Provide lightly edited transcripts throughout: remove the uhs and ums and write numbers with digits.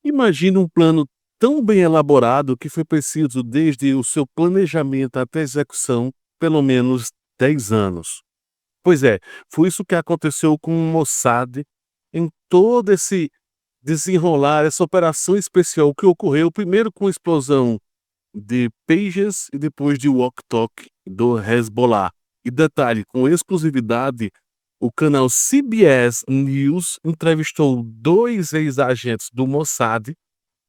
Imagine um plano tão bem elaborado que foi preciso, desde o seu planejamento até a execução, pelo menos 10 anos. Pois é, foi isso que aconteceu com o Mossad em todo esse desenrolar, essa operação especial que ocorreu primeiro com a explosão de pages e depois de walkie-talkie do Hezbollah. E detalhe, com exclusividade, o canal CBS News entrevistou 2 ex-agentes do Mossad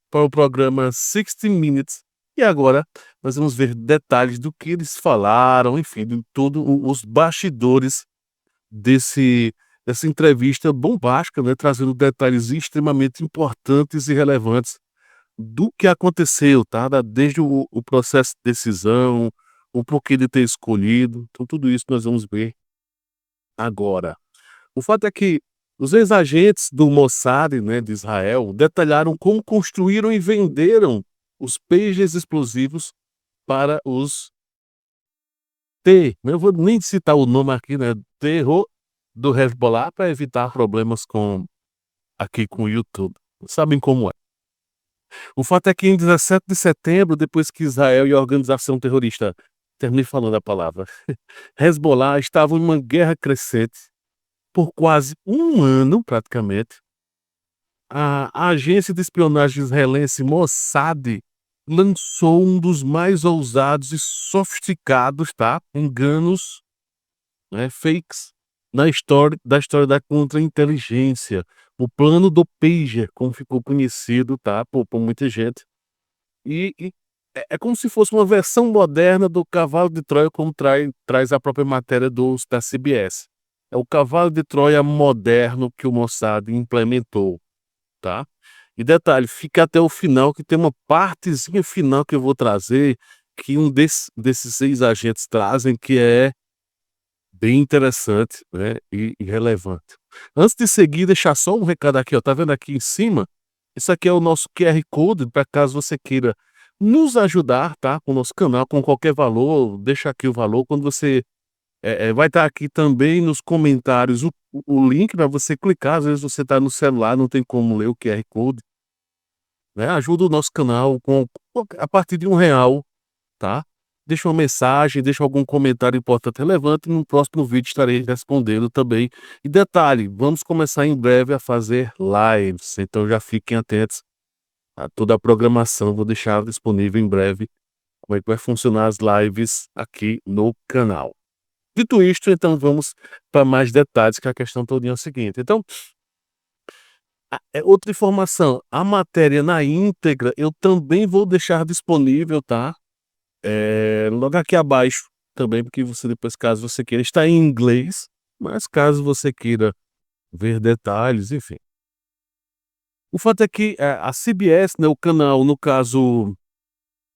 para o programa 60 Minutes. E agora nós vamos ver detalhes do que eles falaram, enfim, de todos os bastidores dessa entrevista bombástica, né, trazendo detalhes extremamente importantes e relevantes do que aconteceu, tá? Desde o processo de decisão, o porquê de ter escolhido. Então, tudo isso nós vamos ver agora. O fato é que os ex-agentes do Mossad, né, de Israel, detalharam como construíram e venderam os pages explosivos para os eu vou nem citar o nome aqui, né, terror do Hezbollah, para evitar problemas aqui com o YouTube. Sabem como é. O fato é que em 17 de setembro, depois que Israel e a organização terrorista, terminei falando a palavra, Hezbollah estavam em uma guerra crescente por quase um ano, praticamente, a agência de espionagem israelense Mossad lançou um dos mais ousados e sofisticados, tá, enganos, né, fakes da história da contra-inteligência, o plano do pager, como ficou conhecido, tá, por muita gente. E é como se fosse uma versão moderna do cavalo de Troia, como traz a própria matéria da CBS. É o cavalo de Troia moderno que o Mossad implementou, tá? E detalhe, fica até o final, que tem uma partezinha final que eu vou trazer, que desses 6 agentes trazem, que é bem interessante, né, e relevante. Antes de seguir, deixar só um recado aqui, ó, tá vendo aqui em cima? Isso aqui é o nosso QR Code, para caso você queira nos ajudar, tá, com o nosso canal, com qualquer valor, deixa aqui o valor. Quando você vai estar aqui também nos comentários o link para você clicar. Às vezes você está no celular, não tem como ler o QR Code, né? Ajuda o nosso canal a partir de R$ 1, tá? Deixa uma mensagem, deixa algum comentário importante, relevante, e no próximo vídeo estarei respondendo também. E detalhe, vamos começar em breve a fazer lives, então já fiquem atentos a toda a programação. Vou deixar disponível em breve como é que vai funcionar as lives aqui no canal. Dito isto, então vamos para mais detalhes, que a questão todinha é o seguinte. Então, outra informação, a matéria na íntegra eu também vou deixar disponível, tá? Logo aqui abaixo também, porque você depois, caso você queira, está em inglês, mas caso você queira ver detalhes, enfim. O fato é que a CBS, né, o canal, no caso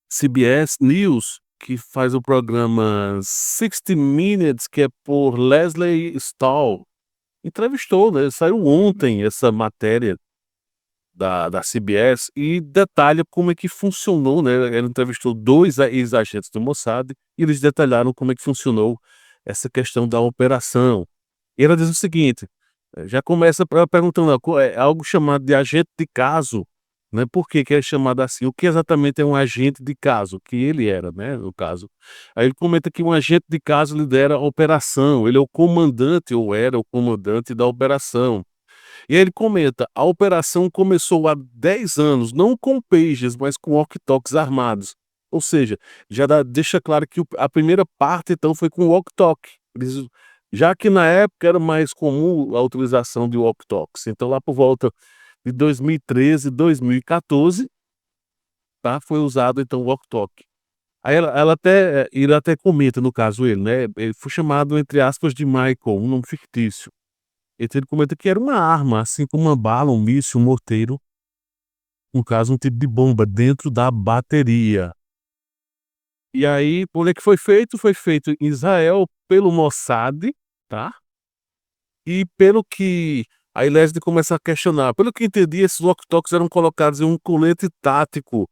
CBS News, que faz o programa 60 Minutes, que é por Leslie Stahl, entrevistou, né, saiu ontem essa matéria da CBS e detalha como é que funcionou, né? Ela entrevistou 2 ex-agentes do Mossad e eles detalharam como é que funcionou essa questão da operação. E ela diz o seguinte, já começa perguntando, é algo chamado de agente de caso, né? Por que que é chamado assim? O que exatamente é um agente de caso? Que ele era, né, no caso. Aí ele comenta que um agente de caso lidera a operação, ele é o comandante ou era o comandante da operação. E aí ele comenta: "A operação começou há 10 anos, não com pagers, mas com walkie-talkies armados". Ou seja, deixa claro que a primeira parte, então, foi com walkie-talkie. Já que na época era mais comum a utilização de walkie-talkies. Então lá por volta de 2013, 2014, tá, foi usado então o walkie-talkie. Aí ele até comenta, no caso ele, né, ele foi chamado, entre aspas, de Michael, um nome fictício. Então ele comenta que era uma arma, assim como uma bala, um míssil, um morteiro, no caso um tipo de bomba dentro da bateria. E aí, por que foi feito? Foi feito em Israel pelo Mossad, tá? E pelo que aí Leslie começa a questionar, pelo que entendi, esses walkie-talkies eram colocados em um colete tático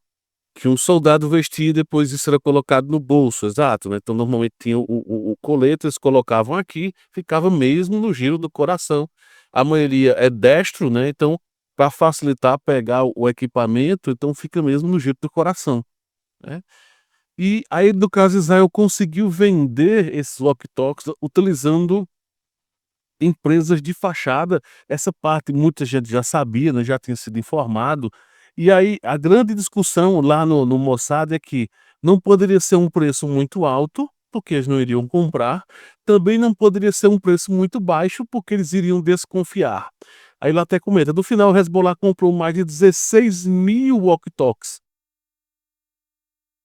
que um soldado vestia, e depois isso era colocado no bolso, exato, né? Então normalmente tinha o colete, eles colocavam aqui, ficava mesmo no giro do coração. A maioria é destro, né? Então para facilitar pegar o equipamento, então fica mesmo no jeito do coração, né. E aí, no caso, Israel conseguiu vender esses walkie-talkies utilizando empresas de fachada. Essa parte muita gente já sabia, né, já tinha sido informado. E aí a grande discussão lá no Mossad é que não poderia ser um preço muito alto, porque eles não iriam comprar, também não poderia ser um preço muito baixo, porque eles iriam desconfiar. Aí ele até comenta, no final o Hezbollah comprou mais de 16.000 walkie-talkies.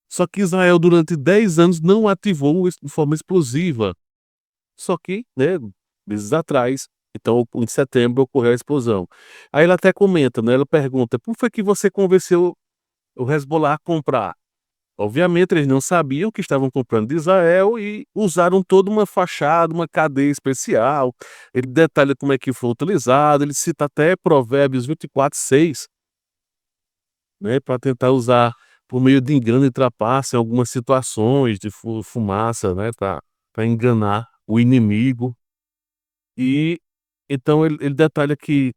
Só que Israel durante 10 anos não ativou isso de forma explosiva. Só que, né, meses atrás, então em setembro ocorreu a explosão. Aí ela até comenta, né, ela pergunta: "Por foi que você convenceu o Hezbollah a comprar?". Obviamente eles não sabiam que estavam comprando de Israel e usaram toda uma fachada, uma cadeia especial. Ele detalha como é que foi utilizado, ele cita até Provérbios 24:6, né, para tentar usar por meio de engano e trapaça em algumas situações de fumaça, né, para enganar o inimigo. E então ele detalha que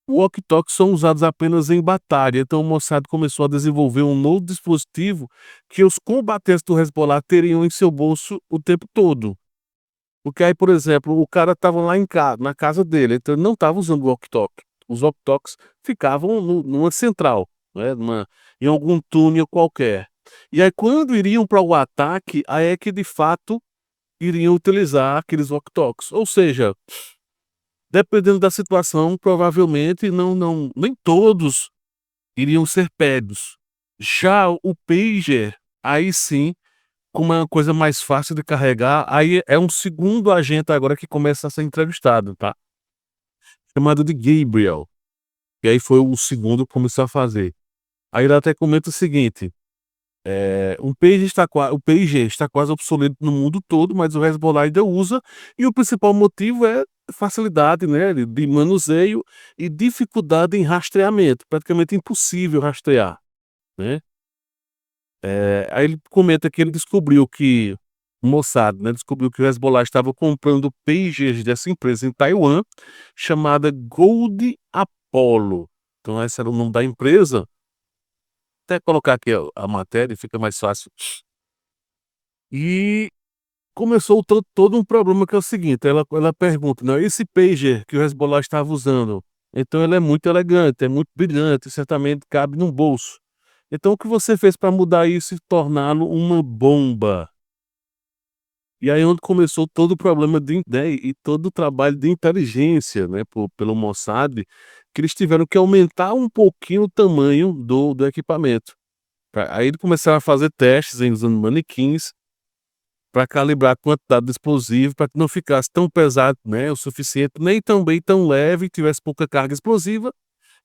walkie-talkies são usados apenas em batalha, então o Mossad começou a desenvolver um novo dispositivo que os combatentes do Hezbollah teriam em seu bolso o tempo todo. Porque aí, por exemplo, o cara estava lá na casa dele, então ele não estava usando o walkie-talkie. Os walkie-talkies ficavam numa central, né, em algum túnel qualquer. E aí quando iriam para o ataque, aí é que de fato iriam utilizar aqueles walkie-talkies. Ou seja, dependendo da situação, provavelmente nem todos iriam ser pegos. Já o pager, aí sim, como é uma coisa mais fácil de carregar, aí é um segundo agente agora que começa a ser entrevistado, tá, chamado de Gabriel, e aí foi o segundo que começou a fazer. Aí ele até comenta o seguinte, o pager está quase obsoleto no mundo todo, mas o Hezbollah ainda usa, e o principal motivo é facilidade, né, de manuseio e dificuldade em rastreamento, praticamente impossível rastrear, né. Aí ele comenta que ele descobriu que o Mossad, né, descobriu que o Hezbollah estava comprando pagers dessa empresa em Taiwan, chamada Gold Apollo. Então esse era o nome da empresa. Até colocar aqui a matéria, fica mais fácil. E começou todo um problema que é o seguinte, ela pergunta, né, esse pager que o Hezbollah estava usando, então ele é muito elegante, é muito brilhante, certamente cabe num bolso. Então o que você fez para mudar isso e torná-lo uma bomba? E aí onde começou todo o problema né, e todo o trabalho de inteligência, né, pelo Mossad, que eles tiveram que aumentar um pouquinho o tamanho do equipamento. Aí eles começaram a fazer testes usando manequins, para calibrar a quantidade de explosivo, para que não ficasse tão pesado, né, o suficiente, nem também tão leve, tivesse pouca carga explosiva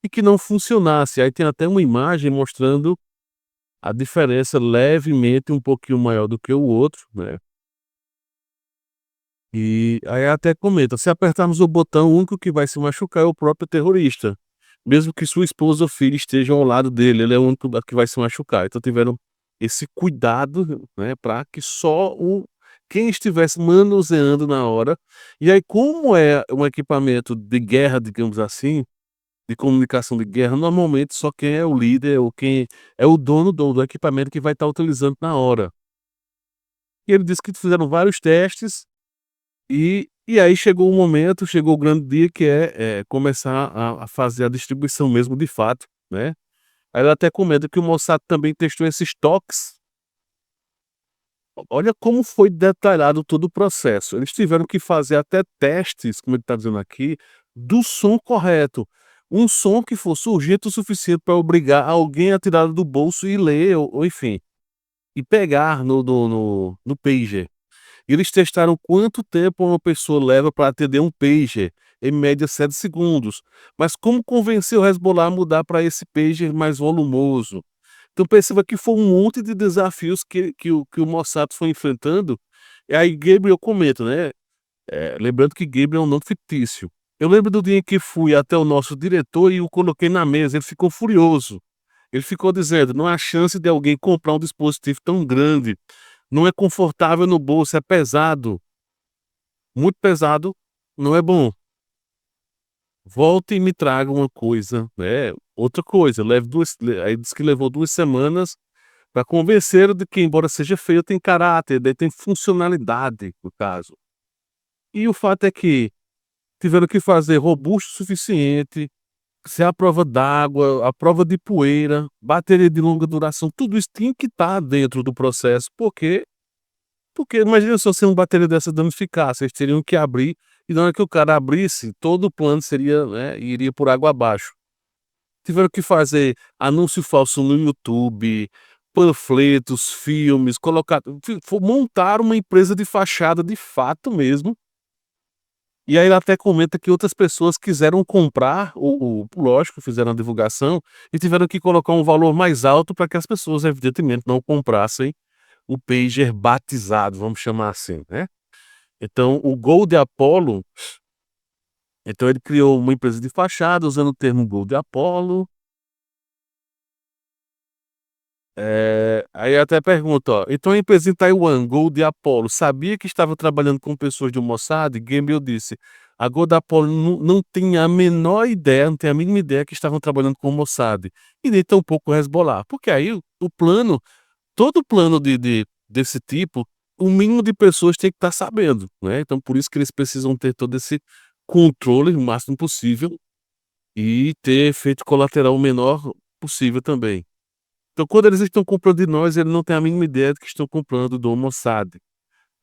e que não funcionasse. Aí tem até uma imagem mostrando a diferença levemente um pouquinho maior do que o outro, né. E aí até comenta: "Se apertarmos o botão, o único que vai se machucar é o próprio terrorista, mesmo que sua esposa ou filho estejam ao lado dele, ele é o único que vai se machucar". Então tiveram esse cuidado, né, para que só quem estivesse manuseando na hora. E aí, como é um equipamento de guerra, digamos assim, de comunicação de guerra, normalmente só quem é o líder ou quem é o dono do equipamento que vai estar utilizando na hora. E ele disse que fizeram vários testes e aí chegou o momento, chegou o grande dia que é começar a fazer a distribuição mesmo de fato, né. Aí ela até comenta que o Mossad também testou esses toques. Olha como foi detalhado todo o processo. Eles tiveram que fazer até testes, como ele está dizendo aqui, do som correto. Um som que fosse urgente o suficiente para obrigar alguém a tirar do bolso e ler ou enfim, e pegar no pager. E eles testaram quanto tempo uma pessoa leva para atender um pager, em média 7 segundos. Mas como convencer o Hezbollah a mudar para esse pager mais volumoso? Então perceba que foi um monte de desafios que o Mossad foi enfrentando. E aí Gabriel comenta, né, lembrando que Gabriel é um nome fictício. "Eu lembro do dia em que fui até o nosso diretor e o coloquei na mesa, ele ficou furioso. Ele ficou dizendo: 'Não há chance de alguém comprar um dispositivo tão grande. Não é confortável no bolso, é pesado. Muito pesado, não é bom'". volte e me traga uma coisa, né, outra coisa, leve 2 le aí diz que levou 2 semanas para convencer de que embora seja feio tem caráter, daí tem funcionalidade, no caso. E o fato é que tiveram que fazer robusto o suficiente, ser à prova d'água, à prova de poeira, bateria de longa duração, tudo isso tinha que estar dentro do processo, porque imagina só se uma bateria dessa danificasse, eles teriam que abrir, e na hora que o cara abrisse, todo o plano seria, né, iria por água abaixo. Tiveram que fazer anúncio falso no YouTube, panfletos, filmes, colocar montar uma empresa de fachada de fato mesmo. E aí ele até comenta que outras pessoas quiseram comprar o lógico, fizeram a divulgação e tiveram que colocar um valor mais alto para que as pessoas evidentemente não comprassem o pager batizado, vamos chamar assim, né. Então o Gold Apollo, então ele criou uma empresa de fachada usando o termo Gold Apollo. Aí até pergunta, ó: "Então a empresa em Taiwan, Gold Apollo, sabia que estava trabalhando com pessoas do Mossad?" Gambel disse: "A Gold Apollo não tinha a menor ideia, não tem a mínima ideia que estavam trabalhando com o Mossad, e nem tampouco o Hezbollah", porque aí o plano todo plano desse tipo, o mínimo de pessoas tem que estar sabendo, né, então por isso que eles precisam ter todo esse controle o máximo possível, e ter efeito colateral o menor possível também. Então quando eles estão comprando de nós, ele não tem a mínima ideia de que estão comprando do Mossad.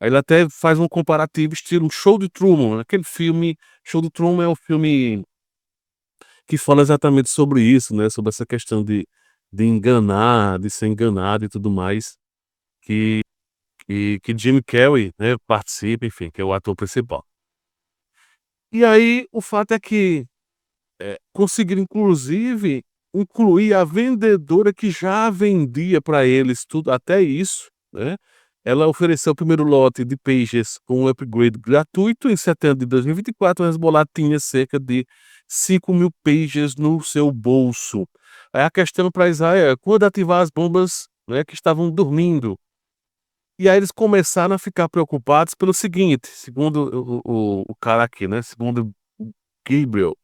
Aí ele até faz um comparativo estilo Show de Truman, aquele filme Show de Truman é o filme que fala exatamente sobre isso, né, sobre essa questão de enganar, de ser enganado e tudo mais, que que Jim Carrey, né, participa, enfim, que é o ator principal. E aí o fato é que, conseguiram inclusive incluir a vendedora que já vendia para eles tudo até isso, né, ela ofereceu o primeiro lote de pagers com um upgrade gratuito em setembro de 2024, a Hezbollah tinha cerca de 5.000 pagers no seu bolso. Aí a questão para Israel é: quando ativar as bombas, né, que estavam dormindo? E aí eles começaram a ficar preocupados pelo seguinte, segundo o cara aqui, né, segundo Gabriel,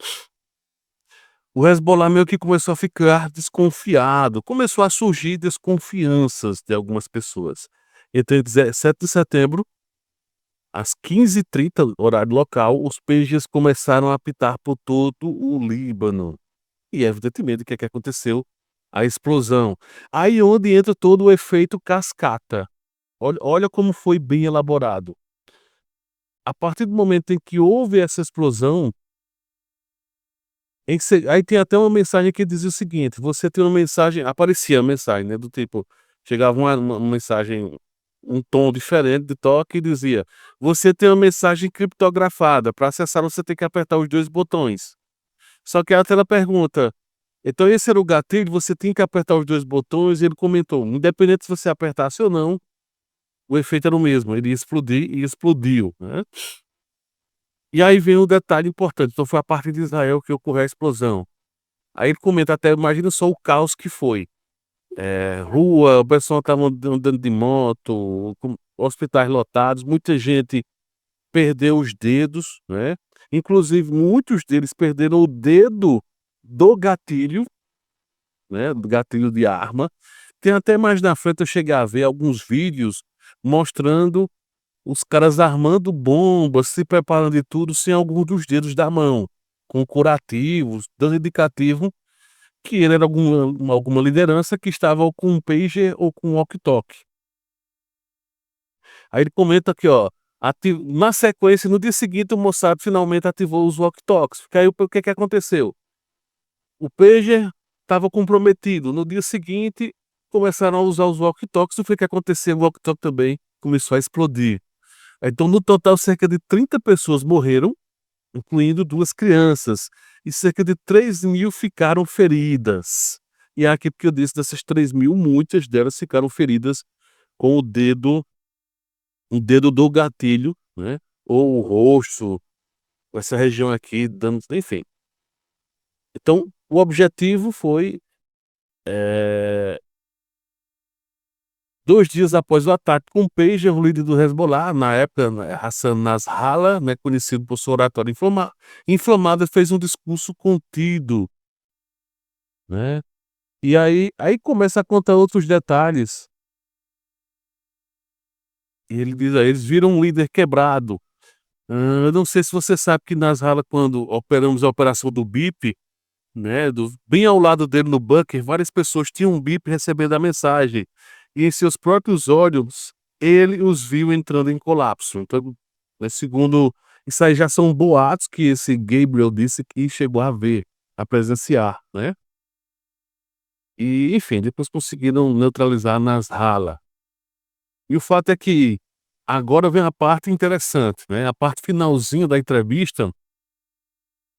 o Hezbollah meio que começou a ficar desconfiado, começou a surgir desconfianças de algumas pessoas. Então em 17 de setembro, às 15h30 horário local, os pagers começaram a apitar por todo o Líbano. E evidentemente o que é que aconteceu? A explosão. Aí onde entra todo o efeito cascata. Olha como foi bem elaborado. A partir do momento em que houve essa explosão, aí tem até uma mensagem que dizia o seguinte: você tem uma mensagem, aparecia a mensagem, né, do tipo, chegava uma mensagem, um tom diferente de toque e dizia: "Você tem uma mensagem criptografada, para acessar você tem que apertar os 2 botões". Só que a tela pergunta: "Então esse era o gatilho, você tem que apertar os 2 botões", e ele comentou: "Independente se você apertasse ou não, o efeito era o mesmo, ele ia explodir e explodiu", né. E aí vem um detalhe importante, então foi a partir de Israel que ocorreu a explosão. Aí ele comenta até, imagina só o caos que foi, rua, o pessoal estava andando de moto, com hospitais lotados, muita gente perdeu os dedos, né, inclusive muitos deles perderam o dedo do gatilho, né, do gatilho de arma. Tem até mais na frente eu cheguei a ver alguns vídeos mostrando os caras armando bombas, se preparando e tudo, sem algum dos dedos da mão, com curativos, dando indicativo que ele era alguma liderança que estava ou com um pager ou com um walkie-talkie. Aí ele comenta aqui, ó, na sequência, no dia seguinte, o Mossad finalmente ativou os walkie-talkies, porque aí o que que aconteceu? O pager estava comprometido, no dia seguinte começaram a usar os walkie-talkies, o que que aconteceu? O walkie-talkie também começou a explodir. Então, no total, cerca de 30 pessoas morreram, incluindo 2 crianças, e cerca de 3.000 ficaram feridas. E é aqui porque eu disse dessas 3.000, muitas delas ficaram feridas com o dedo do gatilho, né, ou o rosto, essa região aqui dando, enfim. Então, o objetivo foi, eh, 2 dias após o ataque com o pager, o líder do Hezbollah, na época, né, Hassan Nasrallah, né, conhecido por sua oratória inflamada, fez um discurso contido, né. E aí começa a contar outros detalhes, e ele diz aí: "Eles viram um líder quebrado". Eu não sei se você sabe que Nasrallah, quando operamos a operação do BIP, né, bem ao lado dele no bunker, várias pessoas tinham um bip recebendo a mensagem, e em seus próprios olhos, ele os viu entrando em colapso. Então, né, segundo isso aí já são boatos que esse Gabriel disse que chegou a ver, a presenciar, né. E enfim, depois conseguiram neutralizar Nasrallah. E o fato é que agora vem a parte interessante, né, a parte finalzinha da entrevista.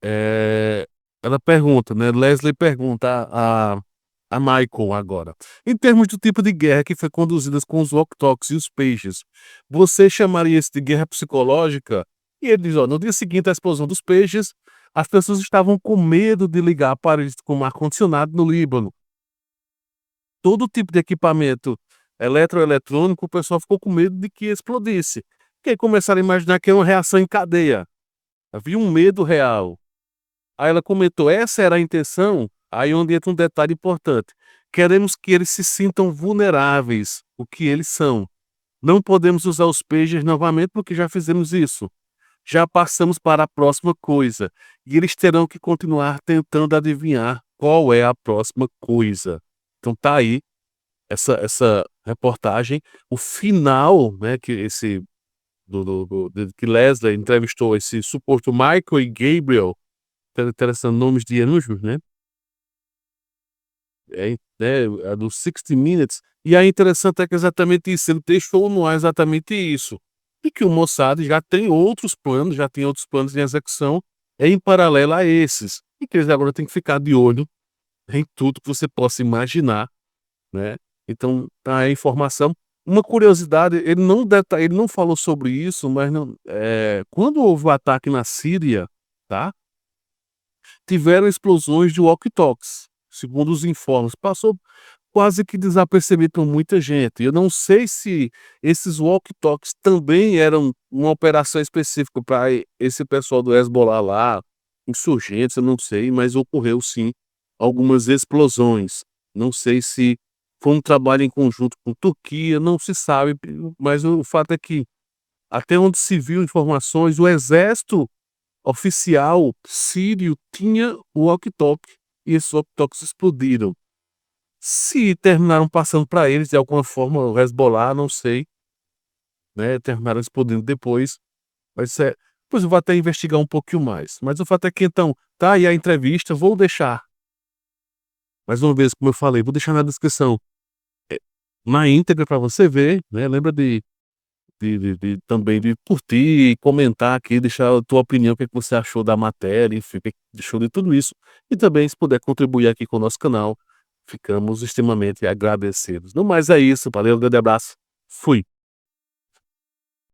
Eh, Ela pergunta, né, Leslie pergunta a Michael agora: "Em termos do tipo de guerra que foi conduzida com os walkie-talkies e os pagers, você chamaria isso de guerra psicológica?" E ele diz: "Ó, no dia seguinte à explosão dos pagers, as pessoas estavam com medo de ligar aparelhos como ar-condicionado no Líbano. Todo tipo de equipamento eletroeletrônico, o pessoal ficou com medo de que explodisse. Porque aí começaram a imaginar que era uma reação em cadeia. Havia um medo real." Aí ela comentou: "Essa era a intenção?" Aí onde entra um detalhe importante: "Queremos que eles se sintam vulneráveis, o que eles são. Não podemos usar os pagers novamente porque já fizemos isso. Já passamos para a próxima coisa, e eles terão que continuar tentando adivinhar qual é a próxima coisa." Então tá aí essa reportagem, o final, né, que esse que Leslie entrevistou esse suposto Michael e Gabriel. Interessante, nomes de anjos, né, a do 60 Minutes, e aí interessante é que exatamente isso, ele deixou no ar exatamente isso, e que o Mossad já tem outros planos em execução, em paralelo a esses, e que eles agora têm que ficar de olho em tudo que você possa imaginar, né. Então, tá aí a informação. Uma curiosidade, ele não falou sobre isso, mas não quando houve o ataque na Síria, tá, tiveram explosões de walkie-talkies, segundo os informes. Passou quase que desapercebido por muita gente. Eu não sei se esses walkie-talkies também eram uma operação específica para esse pessoal do Hezbollah lá, insurgentes, eu não sei, mas ocorreu sim algumas explosões. Não sei se foi um trabalho em conjunto com Turquia, não se sabe, mas o fato é que, até onde se viu informações, o exército oficial sírio tinha o walkie-talkie, e esses walkie-talkies explodiram. Se terminaram passando para eles de alguma forma, o Hezbollah, não sei, né, terminaram explodindo depois, mas depois eu vou até investigar um pouquinho mais. Mas o fato é que então, tá aí a entrevista, vou deixar, mais uma vez, como eu falei, vou deixar na descrição, eh, na íntegra para você ver, né, lembra de também de curtir, comentar aqui, deixar a tua opinião, o que é que você achou da matéria, enfim, o que é que achou de tudo isso. E também se puder contribuir aqui com o nosso canal, ficamos extremamente agradecidos. No mais é isso, valeu, um grande abraço, fui.